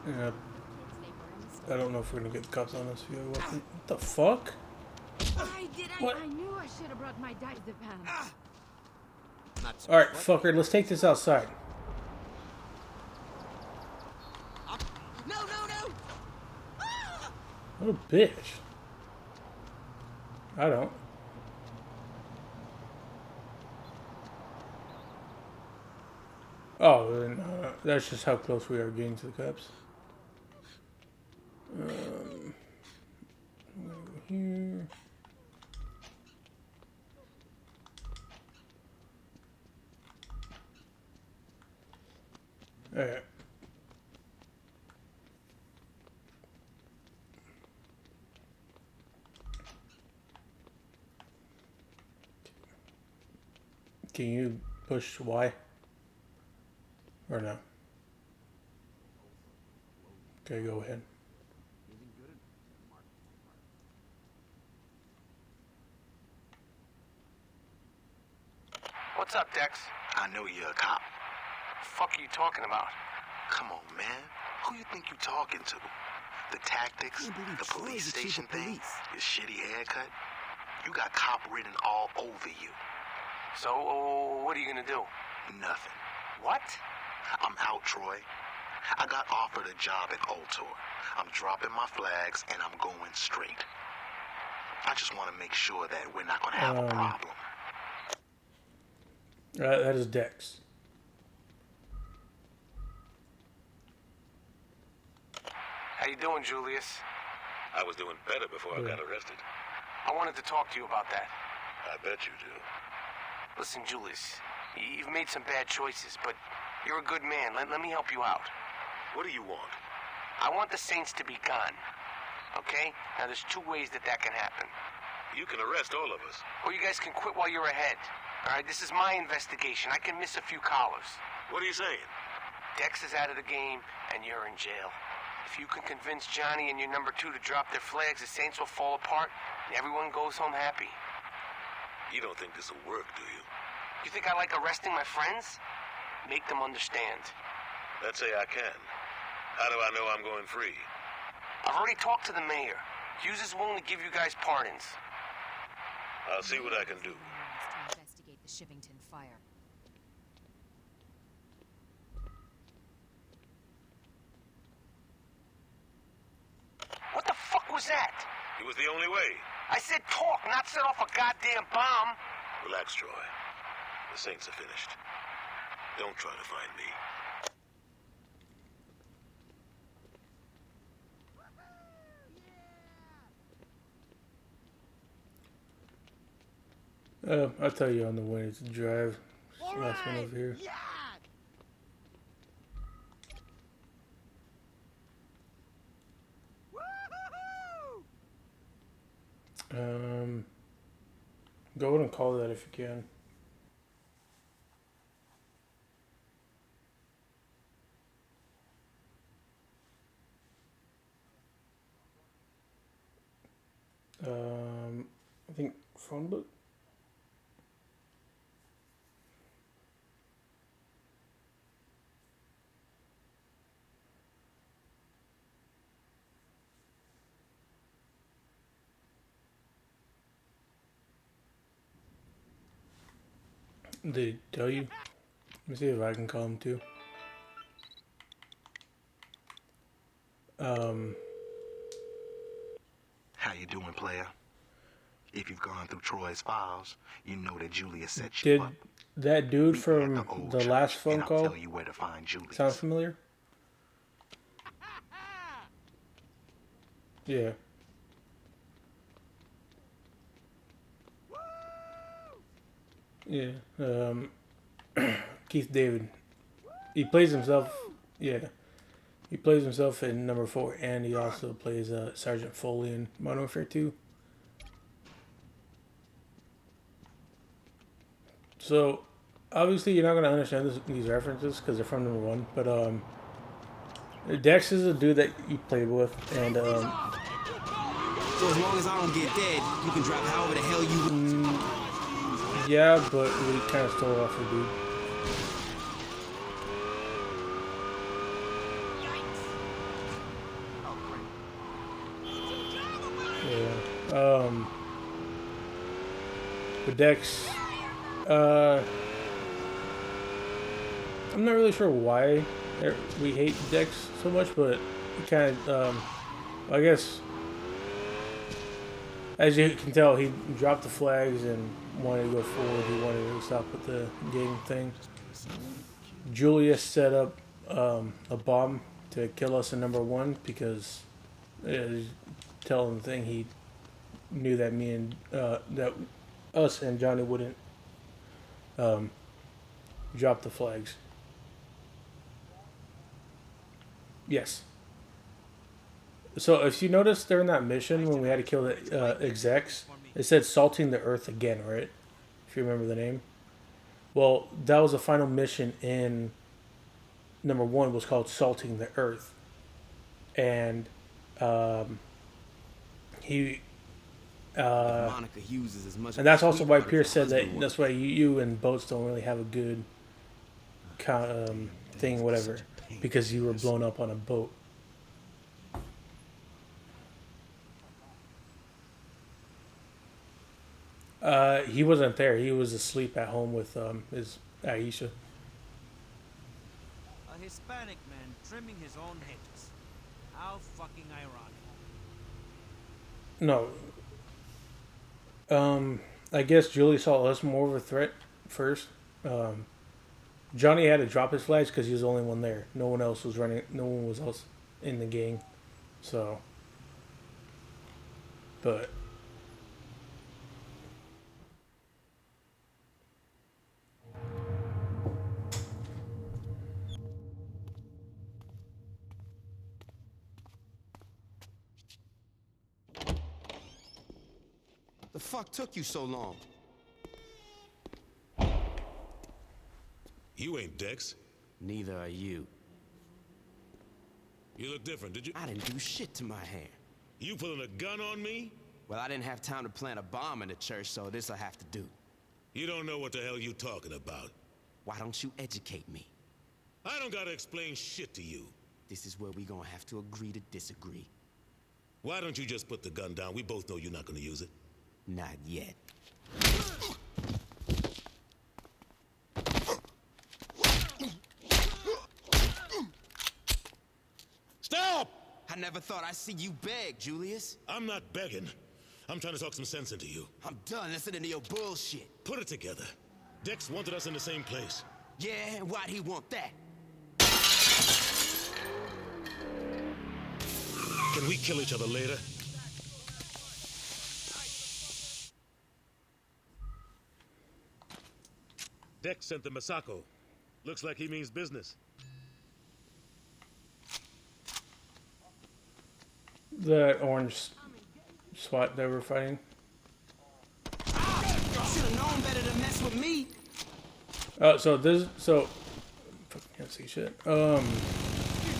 Yeah, I don't know if we're gonna get the cops on us. What the fuck? Why did I? What? I knew I should have brought my diazepam. All right, fucker. Let's take this outside. No, no, no! What a bitch. I don't. Oh, then, that's just how close we are getting to the cops. I'm gonna go here. Alright. Can you push Y? Or no? Okay, go ahead. What's up, Dex? I know you're a cop. The fuck are you talking about? Come on, man. Who you think you talking to? The tactics, the police station thing, your shitty haircut? You got cop written all over you. So, what are you gonna do? Nothing. What? I'm out, Troy. I got offered a job at Ultor. I'm dropping my flags and I'm going straight. I just want to make sure that we're not going to have a problem. That is Dex. How you doing, Julius? I was doing better before I got arrested. I wanted to talk to you about that. I bet you do. Listen, Julius, you've made some bad choices, but you're a good man. Let me help you out. What do you want? I want the Saints to be gone. Okay? Now, there's two ways that can happen. You can arrest all of us. Or you guys can quit while you're ahead. All right? This is my investigation. I can miss a few collars. What are you saying? Dex is out of the game, and you're in jail. If you can convince Johnny and your number two to drop their flags, the Saints will fall apart, and everyone goes home happy. You don't think this will work, do you? You think I like arresting my friends? Make them understand. Let's say I can. How do I know I'm going free? I've already talked to the mayor. Hughes is willing to give you guys pardons. I'll see what I can do. To investigate the Shivington fire. What the fuck was that? It was the only way. I said talk, not set off a goddamn bomb. Relax, Troy. The Saints are finished. Don't try to find me. I'll tell you on the way to drive. Last one over here. Yeah! Go ahead and call that if you can. I think phone book. Did he tell you? Let me see if I can call him too. How you doing, player? If you've gone through Troy's files, you know that Julius set you Did up. that dude Meet me at from old the church, last phone and I'll call tell you where to find Julius. sound familiar? Yeah. Yeah. Keith David. He plays himself. Yeah. He plays himself in number 4, and he also plays Sergeant Foley in Modern Warfare 2. So, obviously, you're not going to understand these references because they're from number 1. But Dex is a dude that you played with, and So as long as I don't get dead, you can drive however the hell you... yeah, but we kind of stole off the dude. Yeah. The Dex. I'm not really sure why we hate Dex so much, but it kind of. I guess, as you can tell, he dropped the flags and wanted to go forward. He wanted to stop with the gang thing. Julius set up a bomb to kill us in number one because, telling the thing, he knew that me and that us and Johnny wouldn't drop the flags. Yes. So if you notice during that mission when we had to kill the execs, it said salting the earth again, right? If you remember the name. Well, that was the final mission in number one, was called Salting the Earth. And he Monica Hughes is as much. and that's also why Pierce said that that's why you and Boats don't really have a good thing, whatever, because you were blown up on a boat. He wasn't there. He was asleep at home with his Aisha. A Hispanic man trimming his own hedges. How fucking ironic. No. I guess Julie saw us more of a threat first. Johnny had to drop his flags because he was the only one there. No one else was running. No one was else in the gang. So, but. The fuck took you so long? You ain't Dex. Neither are you. You look different, did you? I didn't do shit to my hair. You pulling a gun on me? Well, I didn't have time to plant a bomb in the church, so this'll have to do. You don't know what the hell you talking about. Why don't you educate me? I don't gotta explain shit to you. This is where we gonna have to agree to disagree. Why don't you just put the gun down? We both know you're not gonna use it. Not yet. Stop! I never thought I'd see you beg, Julius. I'm not begging. I'm trying to talk some sense into you. I'm done listening to your bullshit. Put it together. Dex wanted us in the same place. Yeah, and why'd he want that? Can we kill each other later? Dex sent the Masako. Looks like he means business. The orange SWAT they were fighting. Should've known better to mess with me. Fucking can't see shit.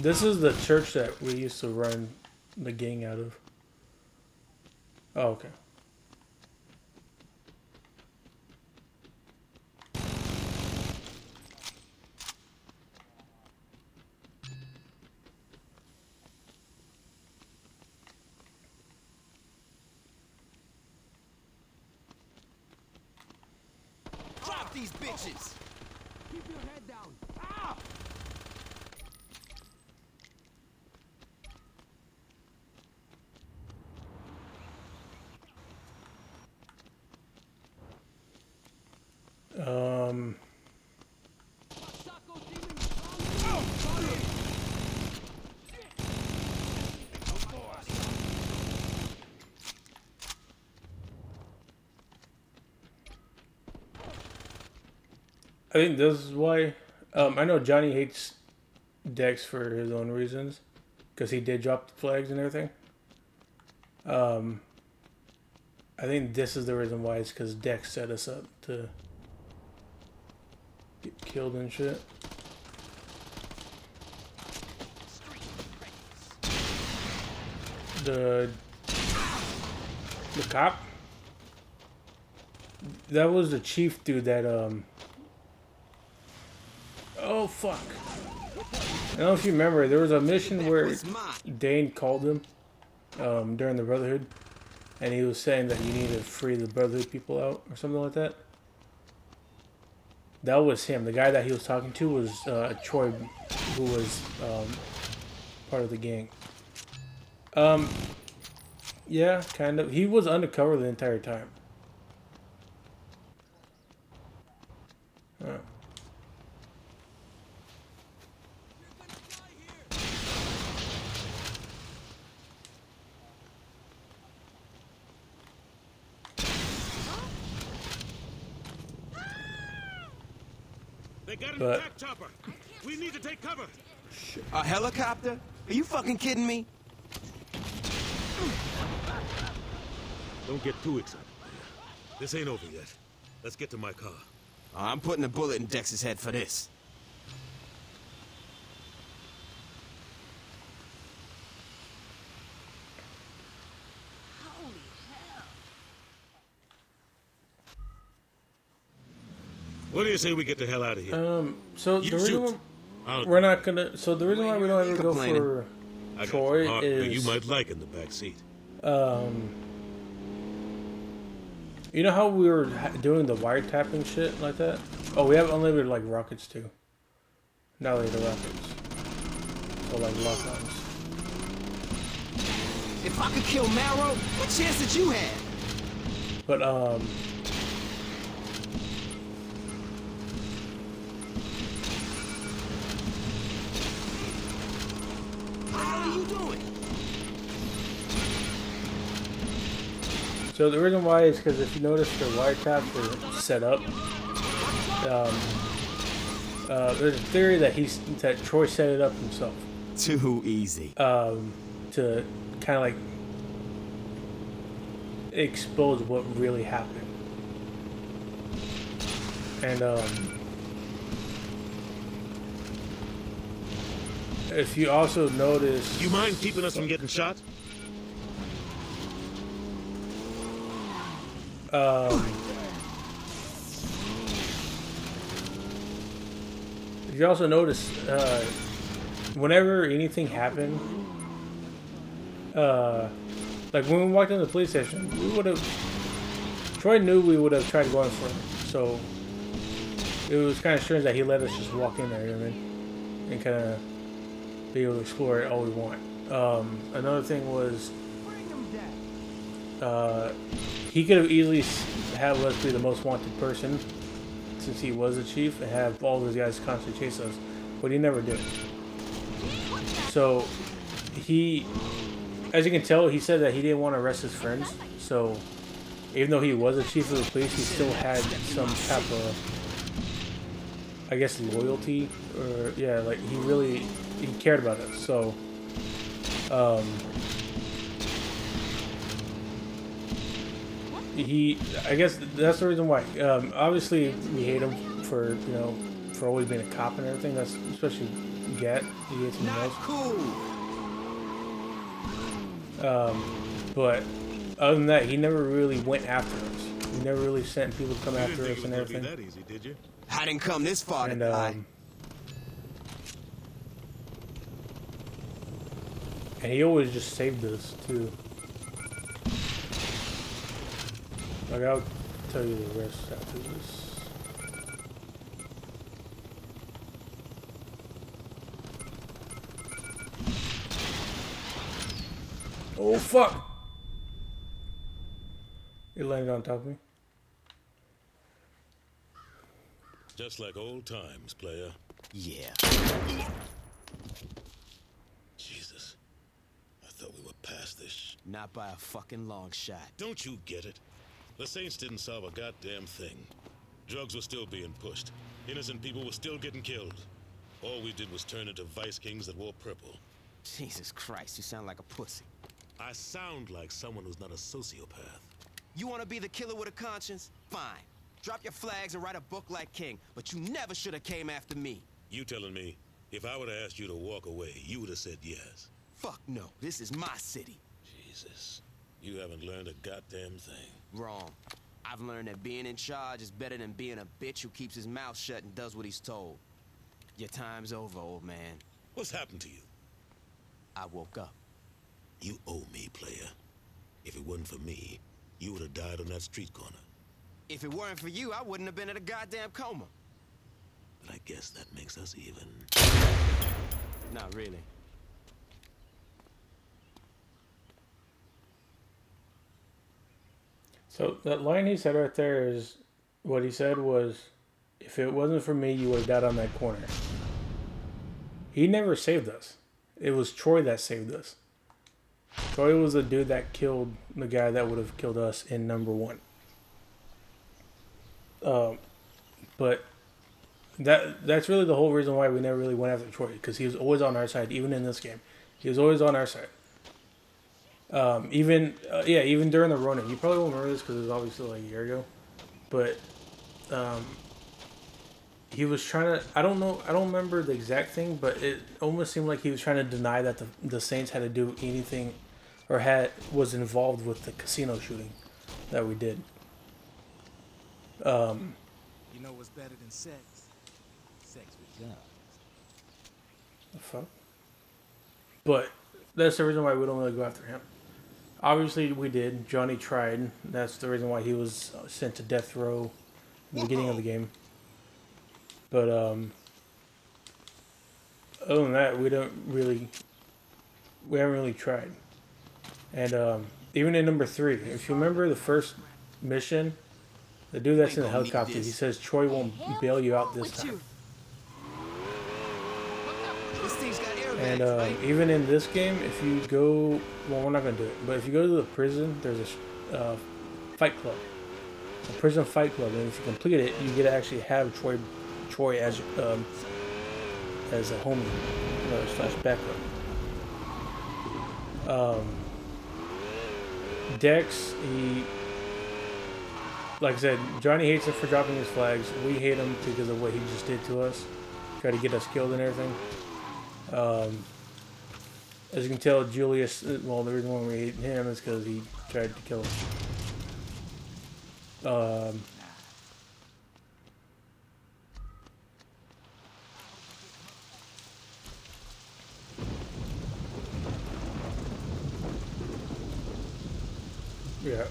This is the church that we used to run the gang out of. Oh, okay. Drop these bitches. Keep your head down. I think this is why. I know Johnny hates Dex for his own reasons, because he did drop the flags and everything. I think this is the reason why. It's because Dex set us up to get killed and shit. The cop. That was the chief dude that Oh fuck! I don't know if you remember. There was a mission where Dane called him during the Brotherhood, and he was saying that you need to free the Brotherhood people out or something like that. That was him. The guy that he was talking to was Troy, who was part of the gang. Yeah, kind of. He was undercover the entire time. They got an But- attack chopper. We need to take cover. A helicopter? Are you fucking kidding me? Don't get too excited. This ain't over yet. Let's get to my car. I'm putting a bullet in Dex's head for this. What do you say we get the hell out of here? So You the reason shoot. why I'll- we're not gonna. So the reason why we don't ever go Complaining. for I got Troy some hardware is you might like in the back seat. You know how we were doing the wiretapping shit like that? Oh, we have unlimited like rockets too. Not like the rockets. So like lock-ons. If I could kill Marrow, what chance did you have? But How are you doing? so the reason why is because if you notice the wiretaps are set up. There's a theory that that Troy set it up himself Too easy. to kind of like expose what really happened. And if you also notice, You mind keeping us from getting shot? if you also notice, whenever anything happened, like when we walked into the police station, we would have. Troy knew we would have tried going for him, so it was kind of strange that he let us just walk in there, you know what I mean, and kind of be able to explore it all we want. Another thing was, he could have easily had us be the most wanted person, since he was the chief, and have all those guys constantly chase us, but he never did. So he, as you can tell, he said that he didn't want to arrest his friends. So even though he was the chief of the police, he still had some type of, I guess, loyalty, or yeah, like he cared about us. So I guess that's the reason why. Obviously, we hate him for, you know, for always being a cop and everything. That's especially Gat. He hates him the Not most. cool. But other than that, he never really went after us. He never really sent people to come You didn't after think us it and was gonna be everything. that easy, did you? I didn't come this far And to die. and he always just saved us too. Like, I'll tell you the rest after this. Oh fuck! He landed on top of me. Just like old times, player. Yeah. Jesus. I thought we were past this. Not by a fucking long shot. Don't you get it? The Saints didn't solve a goddamn thing. Drugs were still being pushed. Innocent people were still getting killed. All we did was turn into vice kings that wore purple. Jesus Christ, you sound like a pussy. I sound like someone who's not a sociopath. You want to be the killer with a conscience? Fine. Drop your flags and write a book like King, but you never should have came after me. You telling me, if I would have asked you to walk away, you would have said yes. Fuck no, this is my city. Jesus. You haven't learned a goddamn thing. Wrong. I've learned that being in charge is better than being a bitch who keeps his mouth shut and does what he's told. Your time's over, old man. What's happened to you? I woke up. You owe me, player. If it wasn't for me, you would have died on that street corner. If it weren't for you, I wouldn't have been in a goddamn coma. But I guess that makes us even. Not really. So that line he said right there is what he said was, if it wasn't for me, you would have died on that corner. He never saved us. It was Troy that saved us. Troy was the dude that killed the guy that would have killed us in number 1. But that's really the whole reason why we never really went after Troy, because he was always on our side, even in this game. He was always on our side. Even during the Ronin. You probably won't remember this because it was obviously like a year ago. But he was trying to, I don't remember the exact thing, but it almost seemed like he was trying to deny that the Saints had to do anything or was involved with the casino shooting that we did. You know what's better than sex? Sex with guns. The fuck? But that's the reason why we don't really go after him. Obviously, we did. Johnny tried. That's the reason why he was sent to death row in the beginning of the game. But other than that, we haven't really tried. And even in number 3, if you remember the first mission, the dude that's in the helicopter, he says Troy won't bail you out this time. This thing's got airbags, And right? even in this game, if you go, well, we're not gonna do it, but if you go to the prison, there's a fight club, a prison fight club, and if you complete it, you get to actually have Troy as a homie slash backup. Dex, like I said, Johnny hates him for dropping his flags. We hate him because of what he just did to us, try to get us killed and everything. As you can tell, Julius, well, the reason why we hate him is because he tried to kill us. Yeah.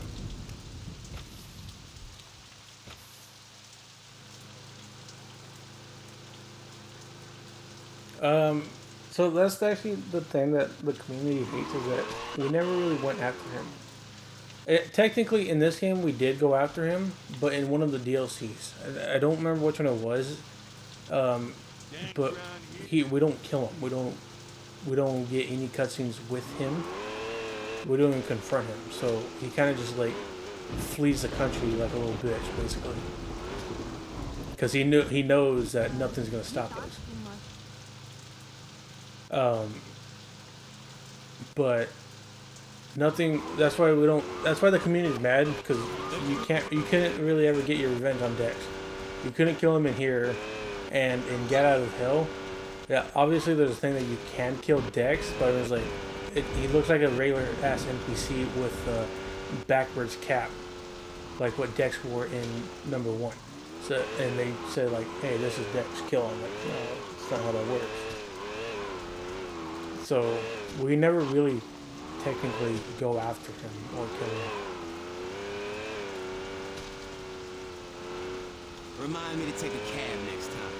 So that's actually the thing that the community hates, is that we never really went after him. Technically, in this game, we did go after him, but in one of the DLCs. I don't remember which one it was, but we don't kill him. We don't get any cutscenes with him. We don't even confront him. So he kind of just like flees the country like a little bitch, basically, because he knows that nothing's gonna stop us. But nothing. That's why we don't. That's why the community's mad, because you couldn't really ever get your revenge on Dex. You couldn't kill him in here, and in Get Out of Hell. Yeah, obviously there's a thing that you can kill Dex, but it was like he looks like a regular ass NPC with a backwards cap, like what Dex wore in number 1. So, and they said like, "Hey, this is Dex, kill him." Like, no, that's not how that works. So we never really technically go after him or kill him. Remind me to take a cab next time.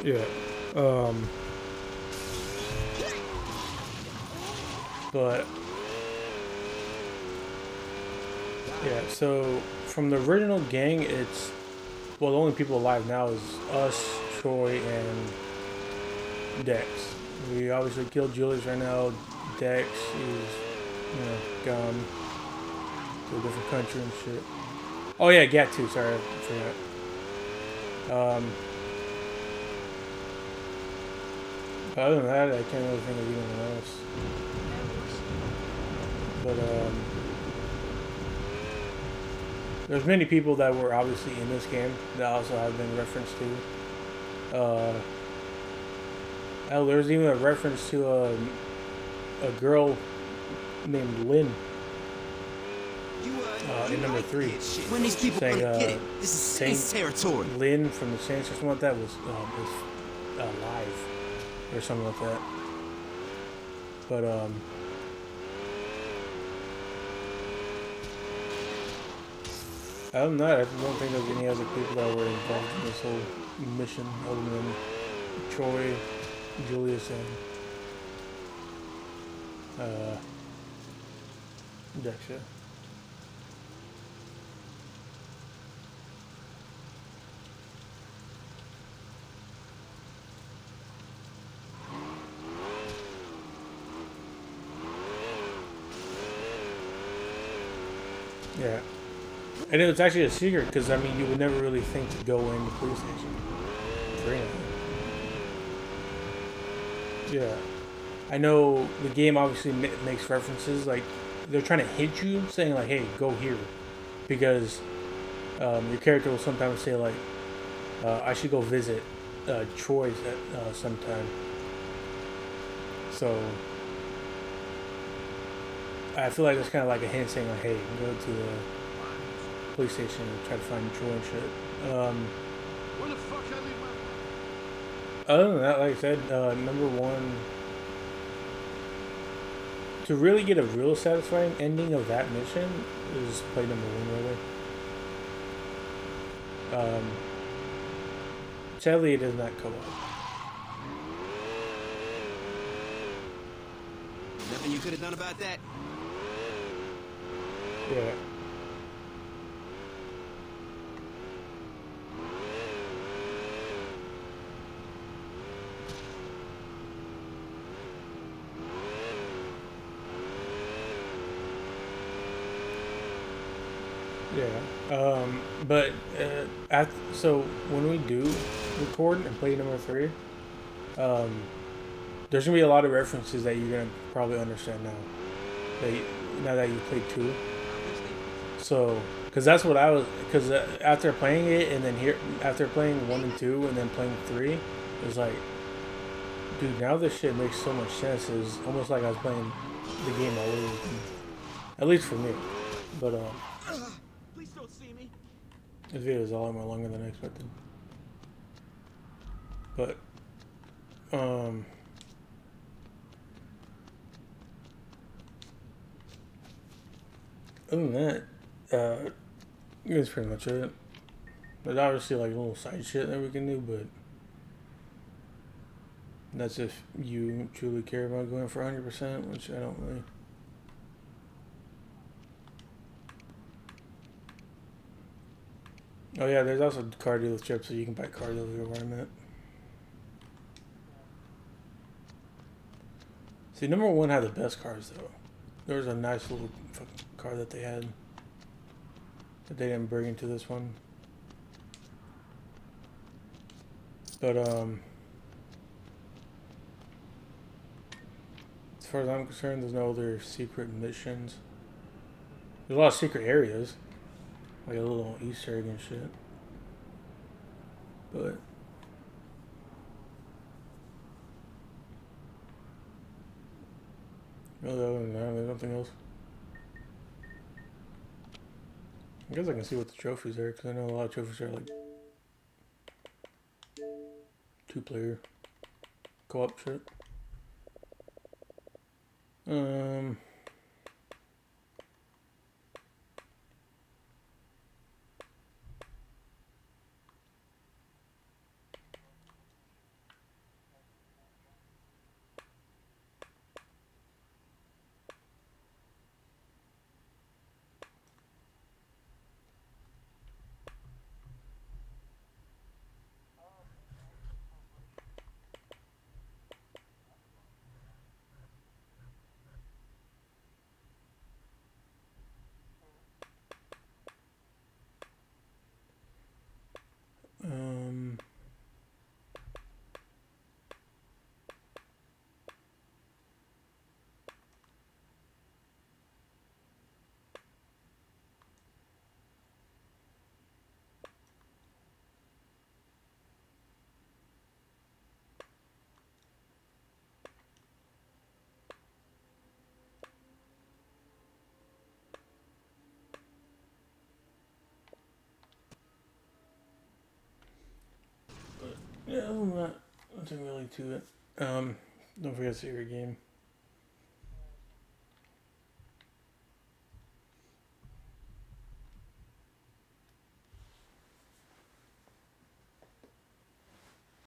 Yeah. But yeah, so from the original gang, it's, well, the only people alive now is us, Troy, and Dex. We obviously killed Julius right now. Dex is, gone to a different country and shit. Oh yeah, Gat too. Sorry, I forgot. Other than that, I can't really think of anything else. But there's many people that were obviously in this game that also have been referenced to. There's even a reference to a girl named Lynn in number 3. When these people Saying, gonna get it? This is Saint Saints territory. Lynn from the Saints or something like that was alive or something like that. But other than that, I don't think there's any other people that were involved in this whole mission other than Troy, Julius, and Dexter. Yeah. And it was actually a secret because, I mean, you would never really think to go in the police station. Yeah. I know the game obviously makes references, like, they're trying to hint you, saying, like, hey, go here. Because your character will sometimes say, like, I should go visit Troy's at sometime. So I feel like it's kind of like a hint saying, like, hey, go to the police station and try to find Troy and shit. Where the fuck I leave my... Other than that, like I said, number 1, to really get a real satisfying ending of that mission is play number 1, really. Sadly, it does not come up. Nothing you could have done about that? Yeah. Yeah. But so when we do record and play number 3, there's gonna be a lot of references that you're gonna probably understand now. Now that you played 2. So, because that's what I was. Because after playing it and then after playing 1 and 2 and then playing 3, it was like, dude, now this shit makes so much sense. It was almost like I was playing the game all over again. At least for me. But Please don't see me. this video is a lot more longer than I expected. But other than that, that's pretty much it. There's obviously like a little side shit that we can do, but that's if you truly care about going for 100%, which I don't really. Oh yeah, there's also car dealerships, so you can buy cars over here where I'm at. See, number 1 had the best cars though. There was a nice little fucking car that they had that they didn't bring into this one. But as far as I'm concerned, there's no other secret missions. There's a lot of secret areas, like a little Easter egg and shit. But really, other than that, there's nothing else. I guess I can see what the trophies are, because I know a lot of trophies are like 2-player co-op shit. Yeah, nothing really to it. Don't forget to save your game.